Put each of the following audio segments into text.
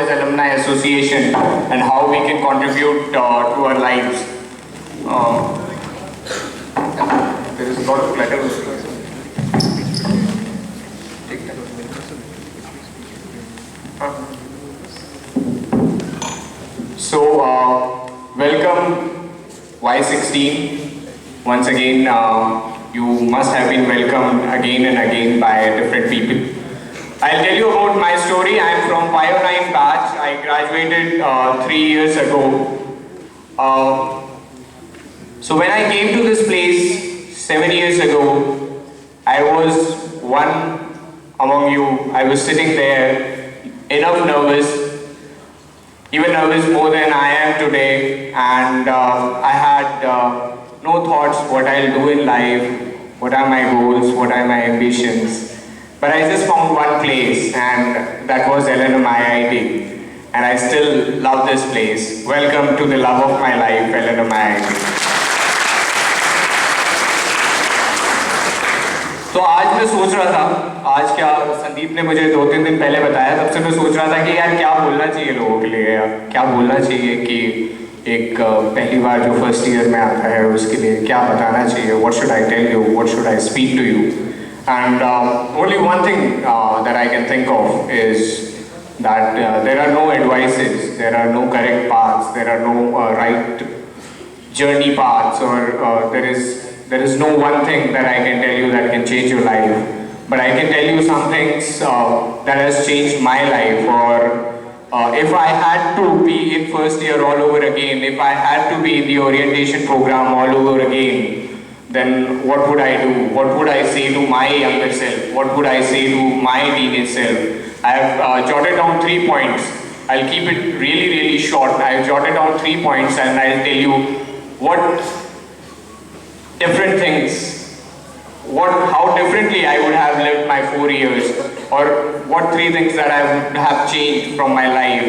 as Alumni Association and how we can contribute to our lives. There is a lot of clutter. So, welcome Y-16. Once again, you must have been welcomed again and again by different people. I'll tell you about my story. I'm from Y-9 batch. I graduated 3 years ago. So when I came to this place 7 years ago, I was one among you. I was sitting there, enough nervous, even nervous more than I am today, and I had no thoughts what I'll do in life, what are my goals, what are my ambitions. But I just found one place, and that was Alumni. And I still love this place. Welcome to the love of my life, Alumni. तो आज मैं सोच रहा था, आज क्या संदीप ने मुझे 2-3 दिन पहले बताया, तब से मैं सोच रहा था कि यार क्या बोलना चाहिए लोगों के लिए, यार क्या बोलना चाहिए कि एक पहली बार जो फर्स्ट ईयर में आता है उसके लिए क्या बताना चाहिए, what should I tell you, what should I speak to you. And only one thing that I can think of is that there are no advices, there are no correct paths, there are no right journey paths, or there is no one thing that I can tell you that can change your life. But I can tell you some things that has changed my life, or if I had to be in first year all over again, if I had to be in the orientation program all over again, then what would I do? What would I say to my younger self? What would I say to my teenage self? I have jotted down 3 points. I'll keep it really, really short. I've jotted down 3 points and I'll tell you what different things, how differently I would have lived my 4 years, or what 3 things that I would have changed from my life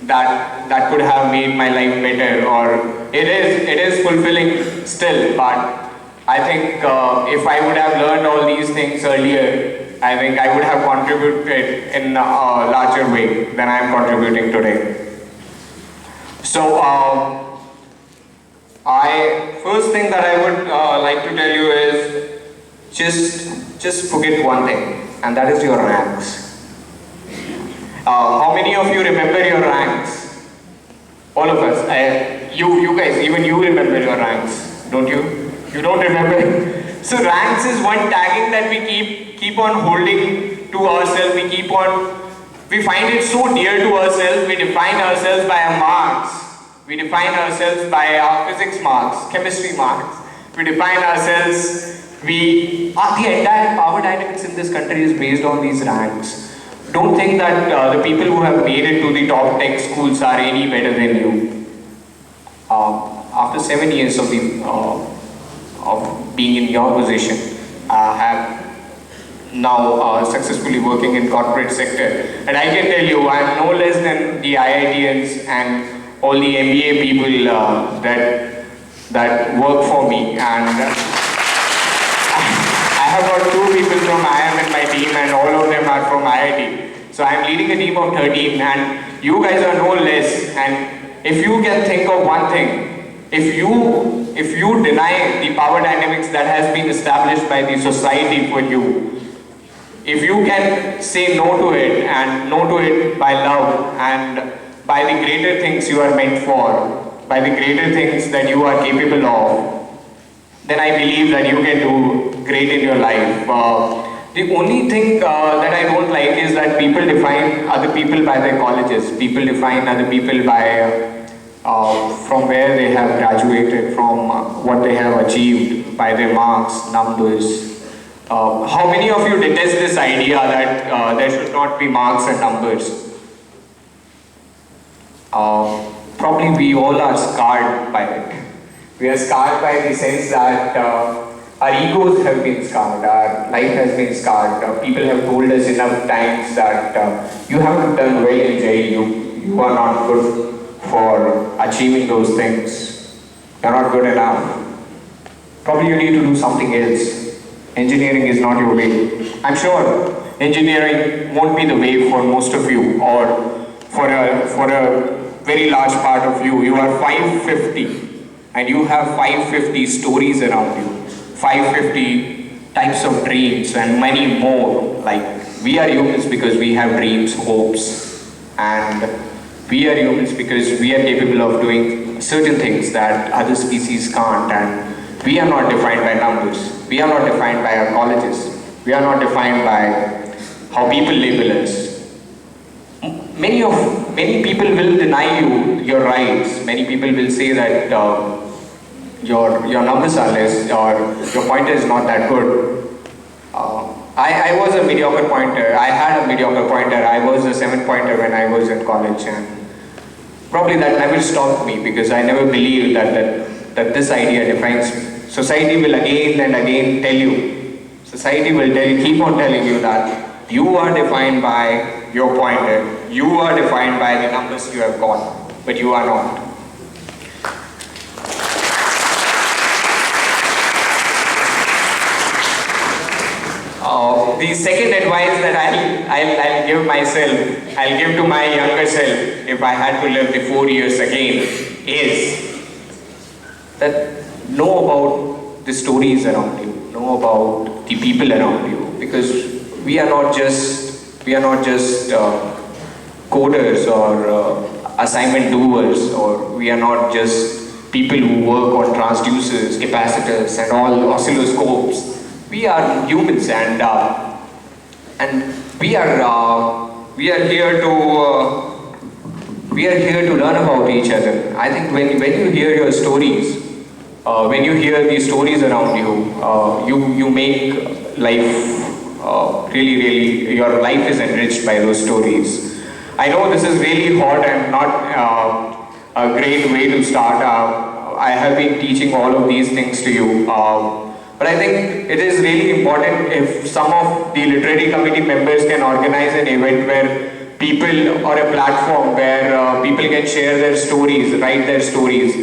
that could have made my life better, or it is fulfilling still, but I think if I would have learned all these things earlier, I think I would have contributed in a larger way than I am contributing today. So, first thing that I would like to tell you is just forget one thing, and that is your ranks. How many of you remember your ranks? All of us. You guys, even you remember your ranks, don't you? You don't remember? So ranks is one tagging that we keep on holding to ourselves. We find it so dear to ourselves. We define ourselves by our marks. We define ourselves by our physics marks, chemistry marks. We define ourselves. The entire power dynamics in this country is based on these ranks. Don't think that the people who have made it to the top tech schools are any better than you. After 7 years of being in your position, I have now successfully working in corporate sector, and I can tell you I am no less than the IITians and all the MBA people that work for me, and I have got 2 people from IIM in my team, and all of them are from IIT. So I am leading a team of 13, and you guys are no less. And if you can think of one thing, if you deny the power dynamics that has been established by the society for you, if you can say no to it, and no to it by love and by the greater things you are meant for, by the greater things that you are capable of, then I believe that you can do great in your life. The only thing that I don't like is that people define other people by their colleges. People define other people by from where they have graduated, from what they have achieved, by their marks, numbers. How many of you detest this idea that there should not be marks and numbers? Probably we all are scarred by it. We are scarred by the sense that our egos have been scarred, our life has been scarred. People have told us enough times that you haven't done well in jail, you are not good for achieving those things, you're not good enough. Probably you need to do something else. Engineering is not your way. I'm sure engineering won't be the way for most of you, or for a very large part of you. You are 550, and you have 550 stories around you, 550 types of dreams, and many more. Like, we are humans because we have dreams, hopes, and we are humans because we are capable of doing certain things that other species can't, and we are not defined by numbers. We are not defined by our colleges. We are not defined by how people label us. Many people will deny you your rights. Many people will say that your numbers are less, or your pointer is not that good. I was a mediocre pointer. I had a mediocre pointer. I was a 7-pointer when I was in college, and probably that never stopped me because I never believed that this idea defines me. Society will again and again tell you. Society will keep on telling you that you are defined by your pointer. You are defined by the numbers you have got, but you are not. The second advice that I'll give myself, I'll give to my younger self if I had to live the 4 years again, is that know about the stories around you, know about the people around you, because we are not just coders or assignment doers, or we are not just people who work on transducers, capacitors, and all oscilloscopes. We are humans, and we are here to learn about each other. I think when you hear your stories, when you hear these stories around you, you make life really, your life is enriched by those stories. I know this is really hot and not a great way to start. I have been teaching all of these things to you. But I think it is really important if some of the literary committee members can organize an event where people, or a platform where people can share their stories, write their stories.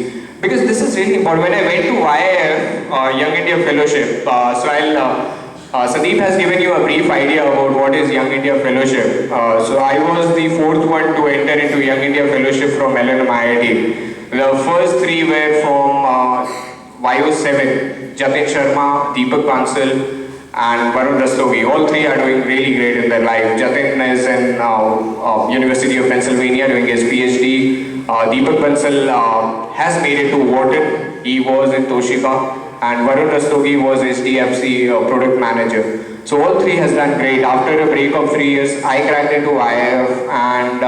Because this is really important. When I went to YIF, Young India Fellowship, Sandeep has given you a brief idea about what is Young India Fellowship. So I was the 4th one to enter into Young India Fellowship from Alumni. The first 3 were from Y-17, Jatin Sharma, Deepak Bansal, and Varun Rastogi. All 3 are doing really great in their life. Jatin is in University of Pennsylvania doing his PhD. Deepak Bansal has made it to Wharton. He was in Toshiba. And Varun Rastogi was HDFC product manager. So all 3 has done great. After a break of 3 years, I cracked into IIF, and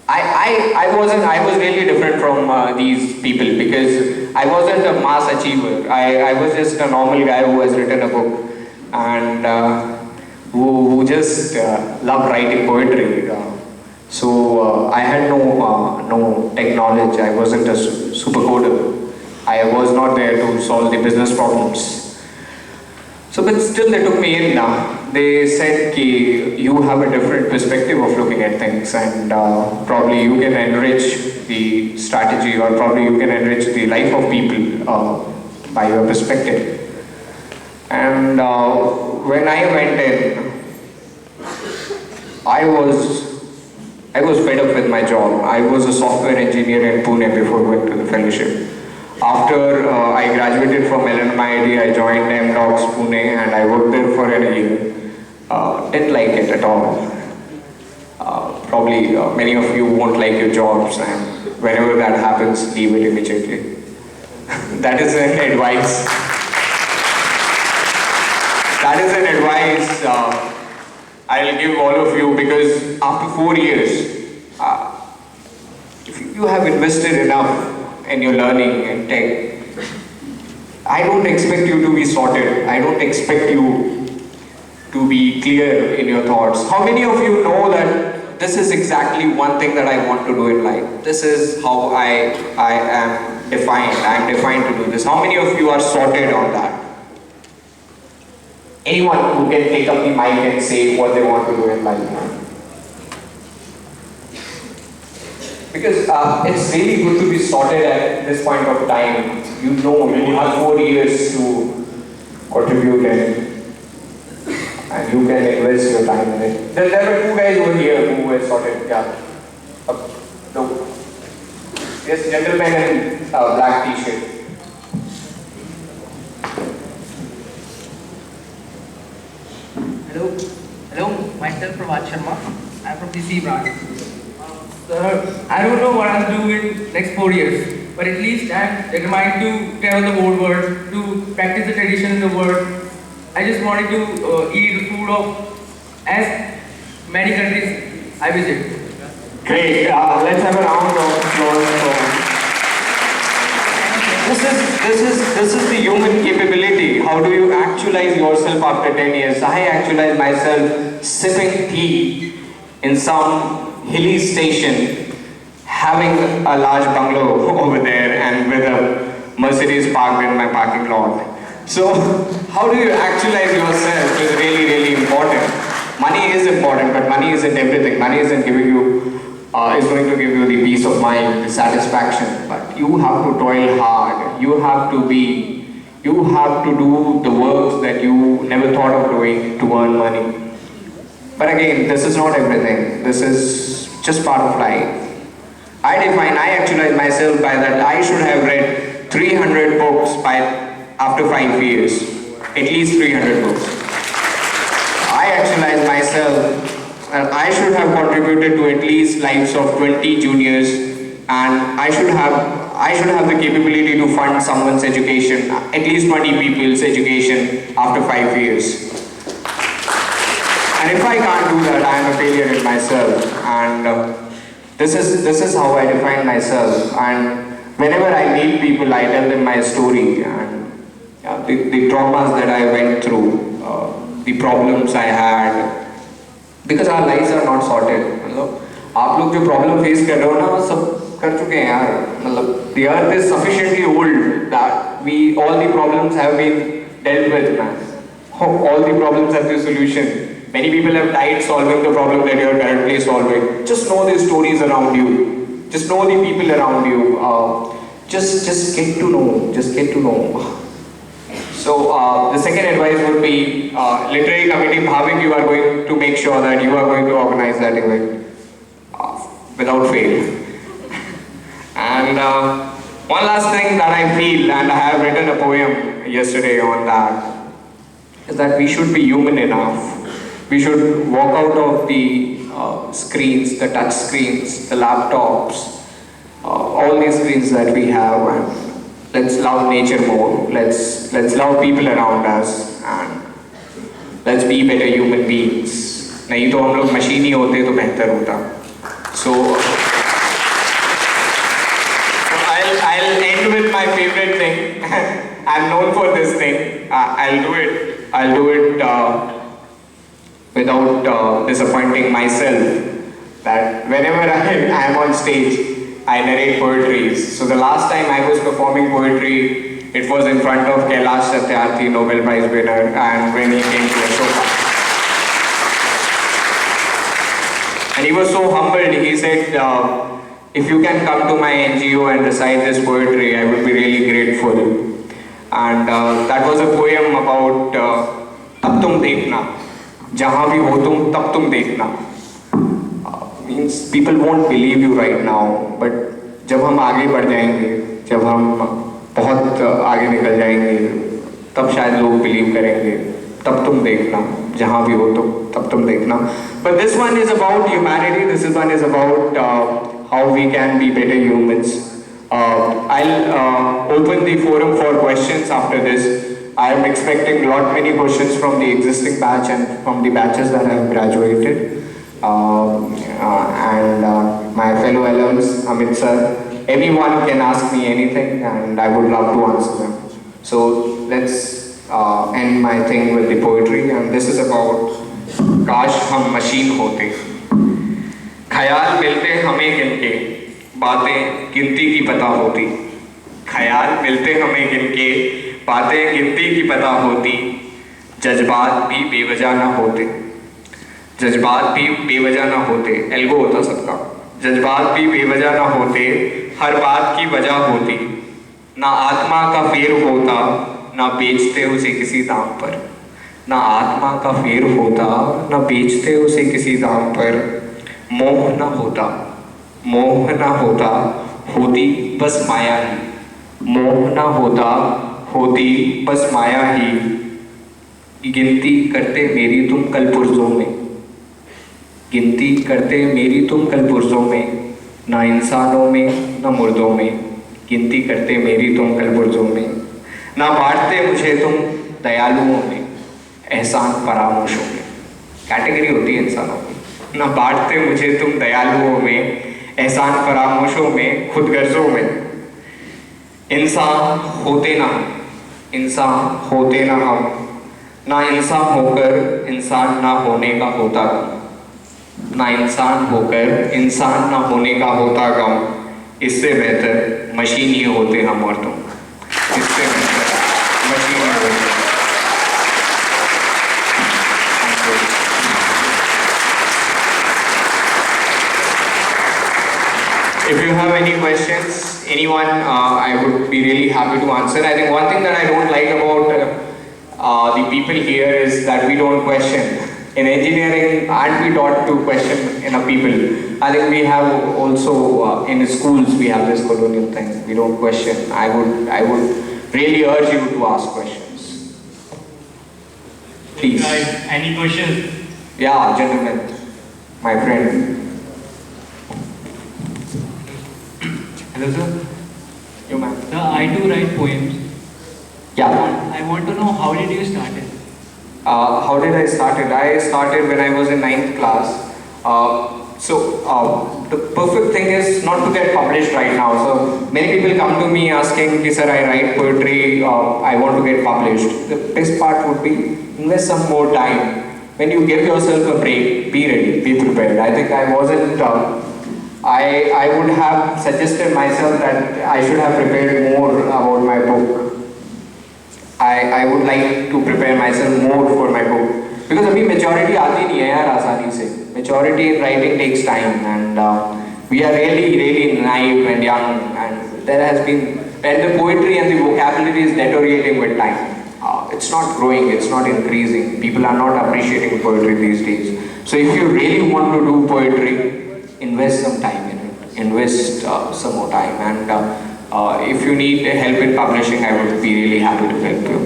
I was really different from these people because I wasn't a mass achiever. I was just a normal guy who has written a book and who just loved writing poetry. So I had no tech knowledge. I wasn't a super coder. I was not there to solve the business problems. So, but still they took me in now. They said ki you have a different perspective of looking at things, and probably you can enrich the strategy, or probably you can enrich the life of people by your perspective. And when I went in, I was fed up with my job. I was a software engineer in Pune before going to the fellowship. After I graduated from LMIT, I joined MDocs Pune and I worked there for a year. Didn't like it at all. Probably many of you won't like your jobs, and whenever that happens, leave it immediately. That is an advice. That is an advice I'll give all of you, because after 4 years, if you have invested enough in your learning and tech, I don't expect you to be sorted. I don't expect you to be clear in your thoughts. How many of you know that this is exactly one thing that I want to do in life? This is how I am defined. I am defined to do this. How many of you are sorted on that? Anyone who can take up the mic and say what they want to do in life. Because it's really good to be sorted at this point of time. You know, you have 4 years to contribute and you can invest your time in it. There were 2 guys over here who were sorted. Yeah. this gentleman in black t-shirt. Hello, myself from Ajay Sharma. I'm from DC branch. Sir, I don't know what I'll do in next 4 years, but at least I'm determined to travel the whole world, to practice the tradition in the world. I just wanted to eat the food of as many countries I visit. Great. Let's have a round of applause. This is the human capability. How do you actualize yourself after 10 years? I actualize myself sipping tea in some hilly station, having a large bungalow over there and with a Mercedes parked in my parking lot. So, how do you actualize yourself is really, really important. Money is important, but money isn't everything. Money isn't giving you is going to give you the peace of mind, the satisfaction, but you have to toil hard. You have to do the work that you never thought of doing to earn money. But again, this is not everything. This is just part of life. I actualize myself by that I should have read 300 books after 5 years. At least 300 books. I actualize myself I should have contributed to at least lives of 20 juniors, and I should have the capability to fund someone's education, at least 20 people's education after 5 years. And if I can't do that, I am a failure in myself. And this is how I define myself. And whenever I meet people, I tell them my story and the traumas that I went through, the problems I had. Because our lives are not sorted. मतलब आप लोग जो problem face कर रहे हो ना वो सब कर चुके हैं यार. मतलब the earth is sufficiently old that all the problems have been dealt with, man. All the problems have the solution. Many people have died solving the problem that you are currently solving. Just know the stories around you. Just know the people around you. Just get to know. Just get to know. So the second advice would be literary committee. Bhavik, you are going to make sure that you are going to organize that event without fail. And one last thing that I feel, and I have written a poem yesterday on that, is that we should be human enough. We should walk out of the screens, the touch screens, the laptops, all these screens that we have, and let's love nature more. Let's love people around us, and let's be better human beings. नहीं तो हम लोग machine ही होते तो बेहतर होता. So I'll end with my favorite thing. I'm known for this thing. I'll do it without disappointing myself. That whenever I am on stage, I narrate poetries. So the last time I was performing poetry, it was in front of Kailash Satyarthi, Nobel Prize winner, and when he came to Ashoka. And he was so humbled, he said, if you can come to my NGO and recite this poetry, I would be really grateful. And that was a poem about Tab Tum Dekhna. Jahan bhi ho tum, tab tum dekhna. Means people won't believe you right now, but जब हम आगे बढ़ जाएंगे, जब हम बहुत आगे निकल जाएंगे, तब शायद लोग believe करेंगे. तब तुम देखना, जहाँ भी हो तो तब तुम देखना. But this one is about humanity. This one is about how we can be better humans. I'll open the forum for questions after this. I am expecting many questions from the existing batch and from the batches that have graduated. And my fellow alums, Amit Sir, everyone can ask me anything and I would love to answer them. So let's end my thing with the poetry, and this is about काश हम machine होते, ख्याल मिलते हमें गिनके, बातें गिनती की पता होती. ख्याल मिलते हमें गिनके, बातें गिनती की पता होती. जज्बात भी बेवजह ना होते, जज्बात भी बेवजह ना होते. एल्गो होता सबका. जज्बात भी बेवजह ना होते, हर बात की वजह होती. ना आत्मा का फेर होता, ना बेचते उसे किसी दाम पर. ना आत्मा का फेर होता, ना बेचते उसे किसी दाम पर. मोह ना होता, मोह ना होता, होती बस माया ही, मोह न होता, होती बस माया ही, गिनती करते मेरी तुम कल पुर्जों में, गिनती करते मेरी तुम कल पुर्जों में, ना इंसानों में न मुर्दों में, गिनती करते मेरी तुम कल पुर्जों में, ना बांटते मुझे तुम दयालुओं में, एहसान फरामोशों में। कैटेगरी होती है इंसानों की। ना बांटते मुझे तुम दयालुओं में, एहसान फरामोशों में, खुद गर्जों में। इंसान होते ना हम, इंसान होते ना हम, ना इंसान होकर इंसान ना होने का होता गम, ना इंसान होकर इंसान ना होने का होता गम, इससे बेहतर मशीन ही होते हम और तुम, इससे बेहतर मशीन ही होते। If you have any questions, anyone, I would be really happy to answer. I think one thing that I don't like about the people here is that we don't question. In engineering, aren't we taught to question people? I think we have also in schools we have this colonial thing. We don't question. I would really urge you to ask questions. Please. Guys, any questions? Yeah, gentlemen, my friend. Hello, sir. You, ma'am. Sir, I do write poems. Yeah. I want to know how did you start it? How did I start it? I started when I was in 9th class. The perfect thing is not to get published right now. So many people come to me asking, "Ki, sir, I write poetry. I want to get published." The best part would be invest some more time. When you give yourself a break, be ready, be prepared. I think I wasn't. I would have suggested myself that I should have prepared more about my book. I would like to prepare myself more for my book because अभी maturity आती नहीं है यार आसानी से. Maturity in writing takes time, and we are really naive and young, and there has been, and the poetry and the vocabulary is deteriorating with time. It's not growing, it's not increasing. People are not appreciating poetry these days. So if you really want to do poetry, invest some time in it. Invest some more time, and if you need help in publishing, I would be really happy to help you.